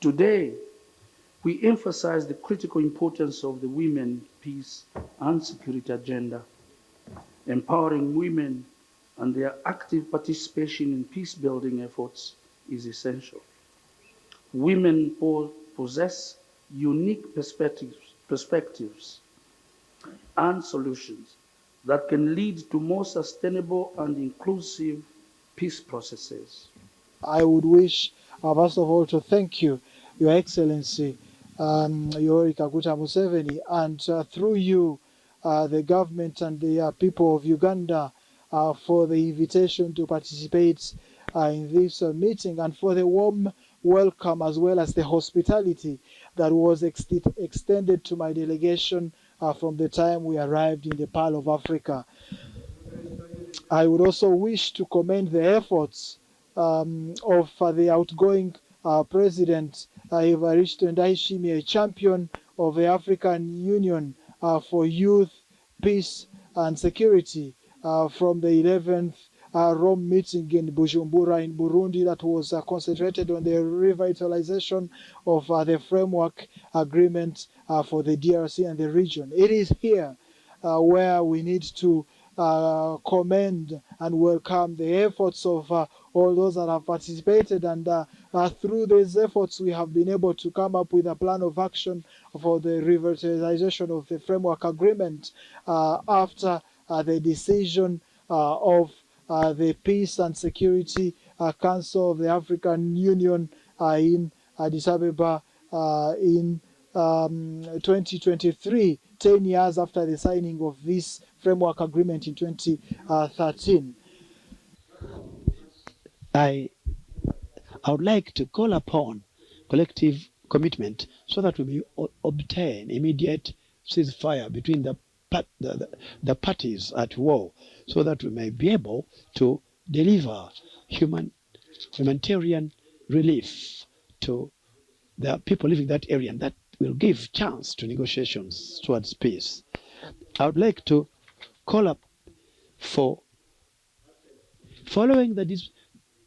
Today, we emphasize the critical importance of the women, peace, and security agenda. Empowering women and their active participation in peace-building efforts is essential. Women possess unique perspectives and solutions that can lead to more sustainable and inclusive peace processes. I would wish, first of all, to thank you, Your Excellency, Yoweri Kaguta Museveni, and through you, the government and the people of Uganda for the invitation to participate in this meeting and for the warm welcome as well as the hospitality that was extended to my delegation from the time we arrived in the Pearl of Africa. I would also wish to commend the efforts of the outgoing President Évariste Ndayishimiye, champion of the African Union for Youth, Peace and Security from the 11th ROM meeting in Bujumbura in Burundi that was concentrated on the revitalization of the framework agreement for the DRC and the region. It is here where we need to commend and welcome the efforts of all those that have participated, and through these efforts we have been able to come up with a plan of action for the revitalization of the framework agreement after the decision of the Peace and Security Council of the African Union in Addis Ababa in 2023, 10 years after the signing of this framework agreement in 2013. I would like to call upon collective commitment so that we may obtain immediate ceasefire between the parties at war, so that we may be able to deliver humanitarian relief to the people living in that area, and that will give chance to negotiations towards peace. I would like to call up for following the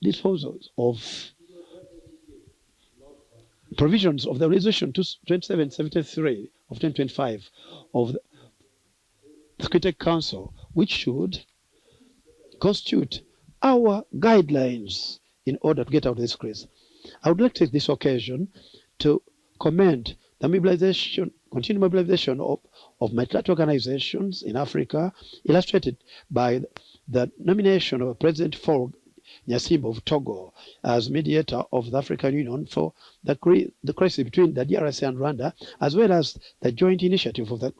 disposals of provisions of the resolution 2773 of 2025 of the Security Council, which should constitute our guidelines in order to get out of this crisis. I would like to take this occasion to commend the continued mobilization of multilateral organizations in Africa, illustrated by the nomination of President Faure Gnassingbe of Togo as mediator of the African Union for the crisis between the DRC and Rwanda, as well as the joint initiative of the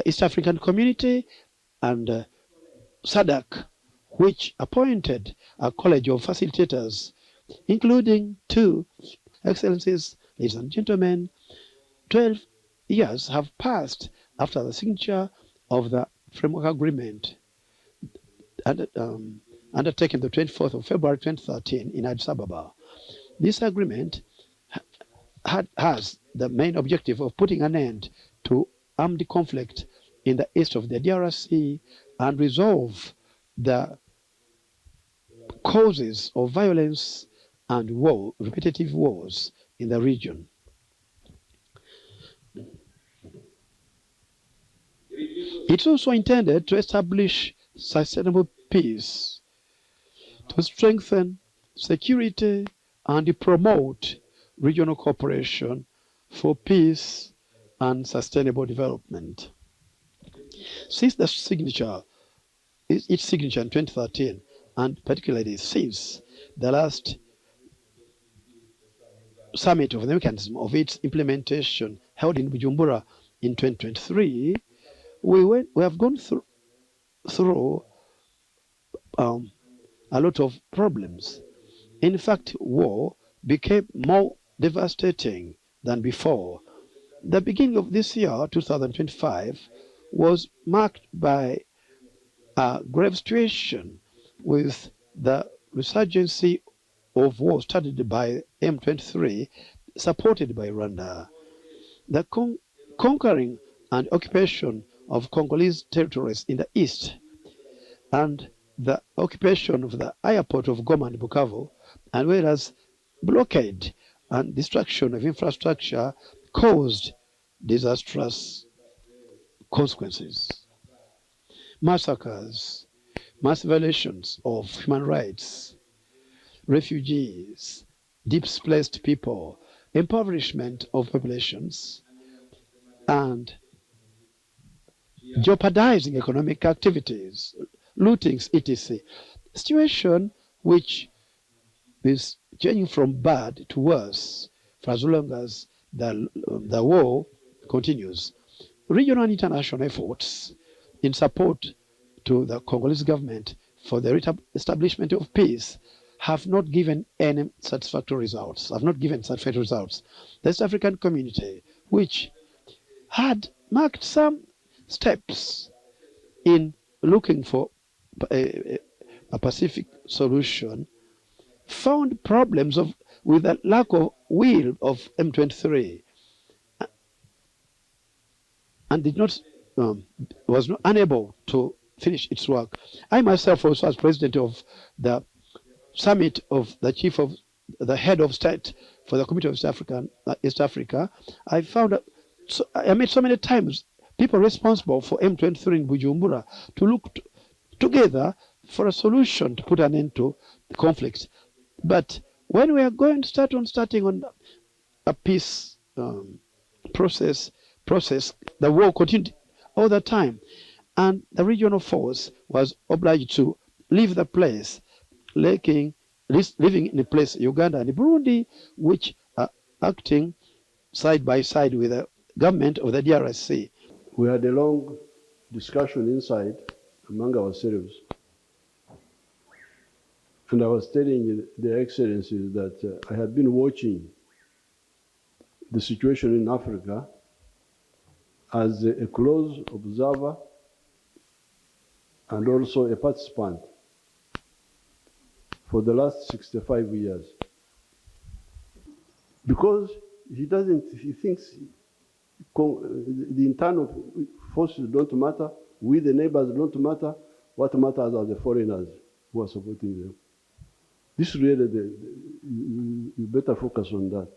East African Community and SADC, which appointed a college of facilitators, including 2 excellencies. Ladies and gentlemen, 12 years have passed after the signature of the framework agreement undertaken the 24th of February 2013 in Addis Ababa. This agreement has the main objective of putting an end to armed conflict in the east of the DRC and resolve the causes of violence and war, repetitive wars in the region. It's also intended to establish sustainable peace, to strengthen security and promote regional cooperation for peace and sustainable development. Since its signature in 2013, and particularly since the last summit of the mechanism of its implementation held in Bujumbura in 2023, we have gone through a lot of problems. In fact, war became more devastating than before. The beginning of this year, 2025, was marked by a grave situation with the resurgency of war started by M23, supported by Rwanda. The conquering and occupation of Congolese territories in the east and the occupation of the airport of Goma and Bukavu and whereas blockade and destruction of infrastructure caused disastrous consequences. Massacres, mass violations of human rights, refugees, displaced people, impoverishment of populations, and jeopardizing economic activities, lootings, etc. Situation which is changing from bad to worse for as long as the war continues. Regional and international efforts in support to the Congolese government for the establishment of peace have not given any satisfactory results, The East African community, which had marked some steps in looking for a Pacific solution, found problems with the lack of will of M23 and was not unable to finish its work. I myself also, as president of the summit of the head of state for the Committee of East Africa, I found I met so many times people responsible for M23 in Bujumbura to look together for a solution to put an end to the conflict. But when we are going to starting on a peace process, the war continued all the time, and the regional force was obliged to leave the place, living in a place, Uganda and Burundi, which are acting side by side with the government of the DRC. We had a long discussion inside among ourselves. And I was telling the Excellencies that I had been watching the situation in Africa as a close observer and also a participant for the last 65 years. Because he thinks the internal forces don't matter, we the neighbors don't matter, what matters are the foreigners who are supporting them. This really, you better focus on that.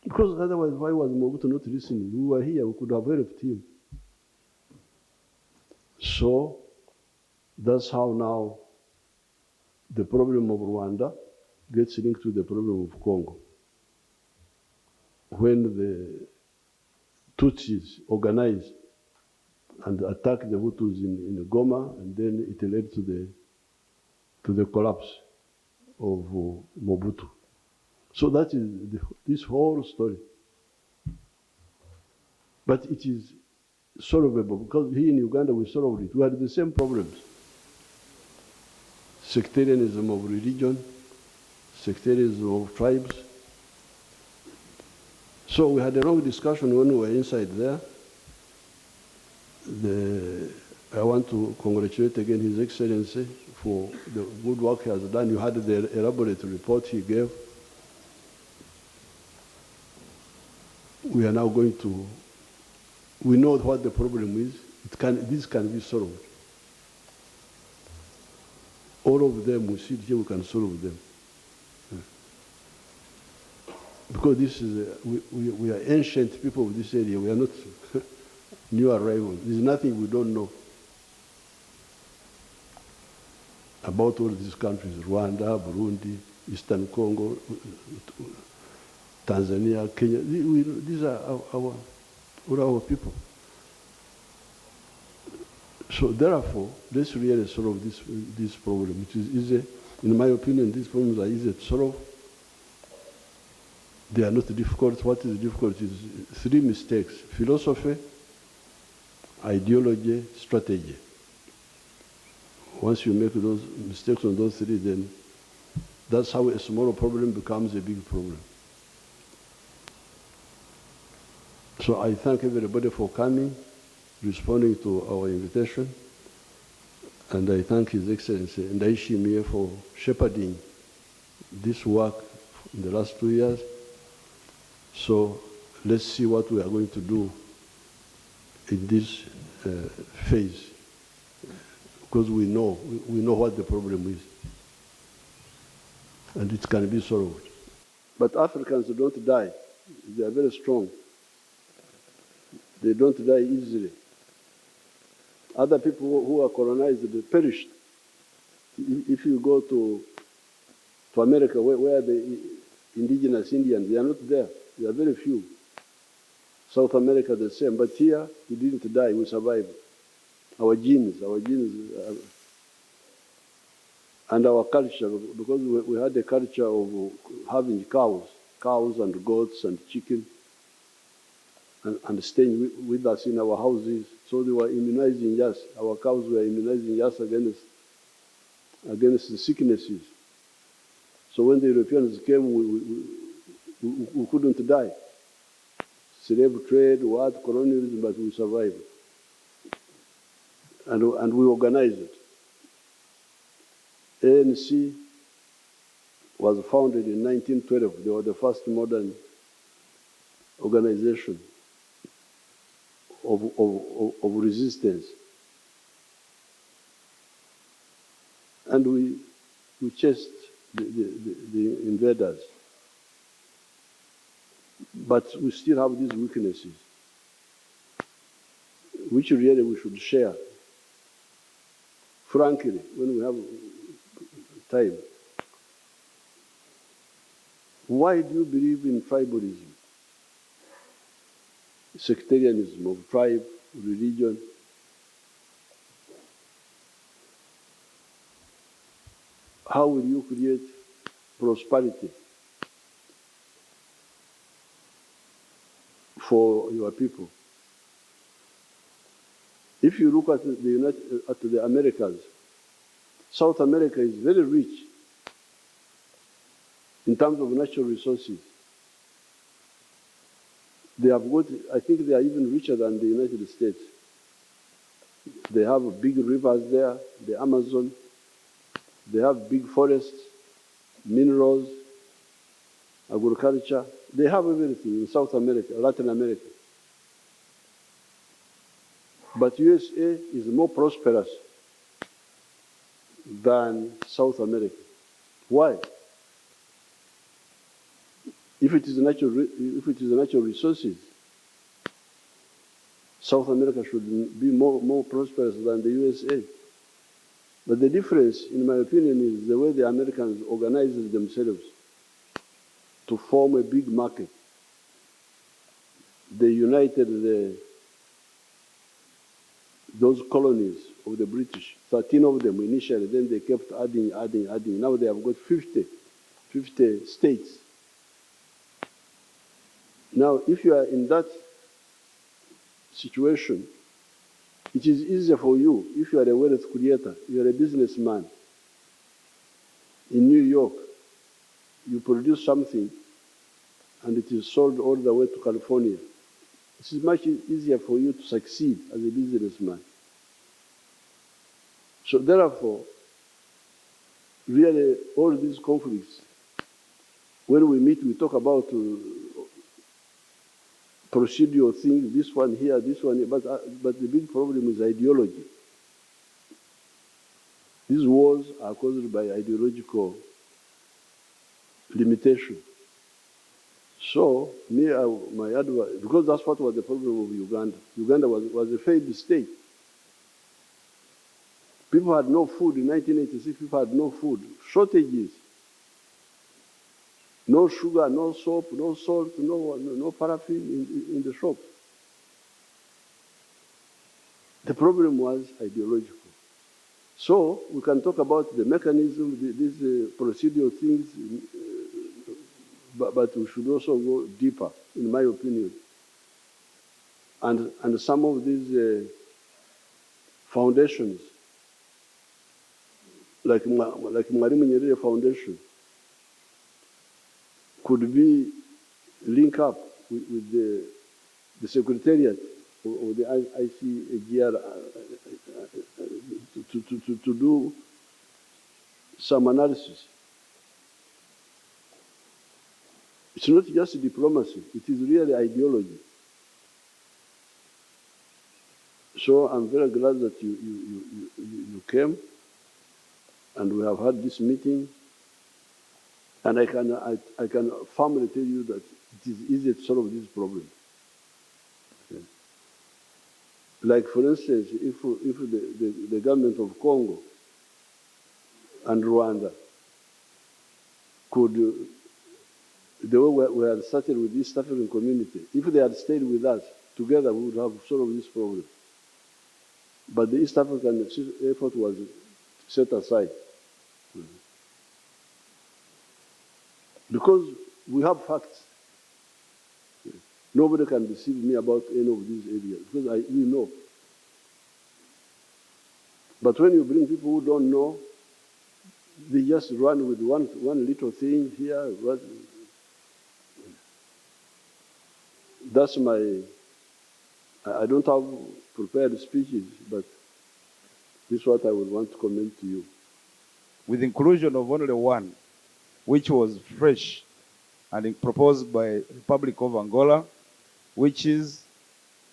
Because otherwise, why was Mobutu not listening? We were here, we could have helped him. So, that's how now the problem of Rwanda gets linked to the problem of Congo. When the Tutsis organized and attacked the Hutus in Goma, and then it led to the collapse of Mobutu. So that is this whole story. But it is solvable, because here in Uganda we solved it. We had the same problems. Sectarianism of religion, sectarianism of tribes. So we had a long discussion when we were inside there. I want to congratulate again His Excellency for the good work he has done. You had the elaborate report he gave. We are now going to, we know what the problem is. This can be solved. All of them, we sit here, we can solve them. Because this is, we are ancient people of this area. We are not new arrivals. There's nothing we don't know about all these countries, Rwanda, Burundi, Eastern Congo, Tanzania, Kenya. These are our people. So therefore, let's really solve this problem. It is easy. In my opinion, these problems are easy to solve. They are not difficult. What is difficult is three mistakes: philosophy, ideology, strategy. Once you make those mistakes on those three, then that's how a small problem becomes a big problem. So I thank everybody for coming, responding to our invitation, and I thank His Excellency Ndayishimiye for shepherding this work in the last 2 years. So let's see what we are going to do in this phase, because we know what the problem is. and it can be solved. But Africans don't die. They are very strong. They don't die easily. Other people who are colonized, they perished. If you go to America, where the indigenous Indians, they are not there. There are very few. South America, the same. But here, we didn't die, we survived. Our genes, and our culture, because we had a culture of having cows and goats and chicken, and staying with us in our houses. So they were immunizing us. Our cows were immunizing us against the sicknesses. So when the Europeans came, we couldn't die. Slave trade, what, colonialism, but we survived. And we organized it. ANC was founded in 1912. They were the first modern organization of resistance. And we chased the invaders. But we still have these weaknesses, which really we should share. Frankly, when we have time. Why do you believe in tribalism? Sectarianism of tribe, religion. How will you create prosperity for your people? If you look at the Americas, South America is very rich in terms of natural resources. They have got, I think they are even richer than the United States. They have big rivers there, the Amazon. They have big forests, minerals, agriculture. They have everything in South America, Latin America. But USA is more prosperous than South America. Why? If it is natural resources, South America should be more prosperous than the USA. But the difference, in my opinion, is the way the Americans organized themselves to form a big market. They united those colonies of the British, 13 of them initially, then they kept adding. Now they have got 50 states. Now, if you are in that situation, it is easier for you if you are a wealth creator, you are a businessman. In New York, you produce something and it is sold all the way to California. It is much easier for you to succeed as a businessman. So therefore, really all these conflicts, when we meet, we talk about procedural things, this one here, this one here, but the big problem is ideology. These wars are caused by ideological limitation. So, my advice, because that's what was the problem of Uganda. Uganda was a failed state. People had no food in 1986, people had no food, shortages. No sugar, no soap, no salt, no paraffin in the shop. The problem was ideological. So we can talk about the mechanism, these procedural things, but we should also go deeper, in my opinion. And some of these foundations, like Mwalimu Nyerere Foundation, could be linked up with the secretariat of the ICAGR to do some analysis. It's not just diplomacy, it is really ideology. So I'm very glad that you came, and we have had this meeting. And I can firmly tell you that it is easy to solve this problem. Okay. Like, for instance, if the government of Congo and Rwanda could, the way we had started with the East African community, if they had stayed with us, together we would have solved this problem. But the East African effort was set aside. Because we have facts. Nobody can deceive me about any of these areas, because we know. But when you bring people who don't know, they just run with one little thing here. That's I don't have prepared speeches, but this is what I would want to comment to you. With inclusion of only one, which was fresh and proposed by Republic of Angola, which is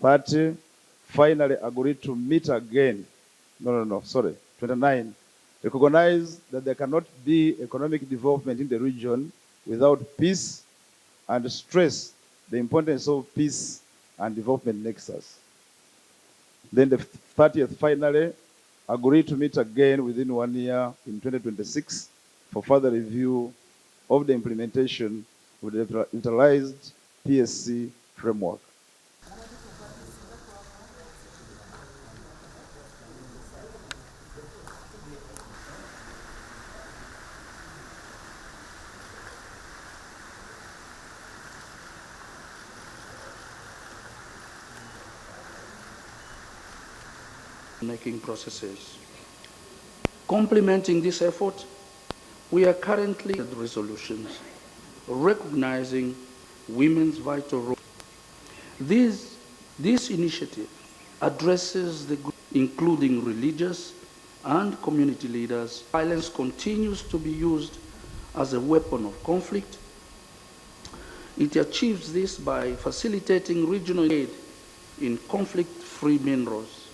party finally agreed to meet again. 29. Recognize that there cannot be economic development in the region without peace, and stress the importance of peace and development nexus. Then the 30th finally agreed to meet again within 1 year in 2026 for further review of the implementation of the utilized PSC framework. Making processes. Complementing this effort, we are currently at resolutions recognizing women's vital role. This initiative addresses the group, including religious and community leaders. Violence continues to be used as a weapon of conflict. It achieves this by facilitating regional aid in conflict-free minerals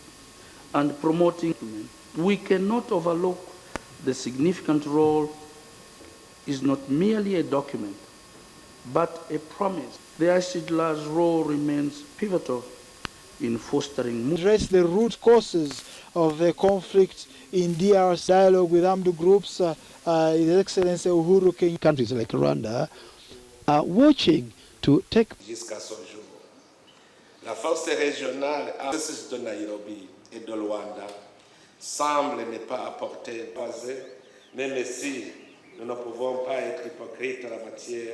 and promoting. We cannot overlook the significant role is not merely a document, but a promise. The ICGLR's role remains pivotal in fostering address the root causes of the conflict in DRC. Dialogue with armed groups, His Excellency Uhuru Kenyatta. Countries like Rwanda are watching to take. Jusqu'à ce jour, la force régionale à processus de Nairobi et de Luanda semble ne pas apporter basé, même si nous ne pouvons pas être hypocrites en la matière.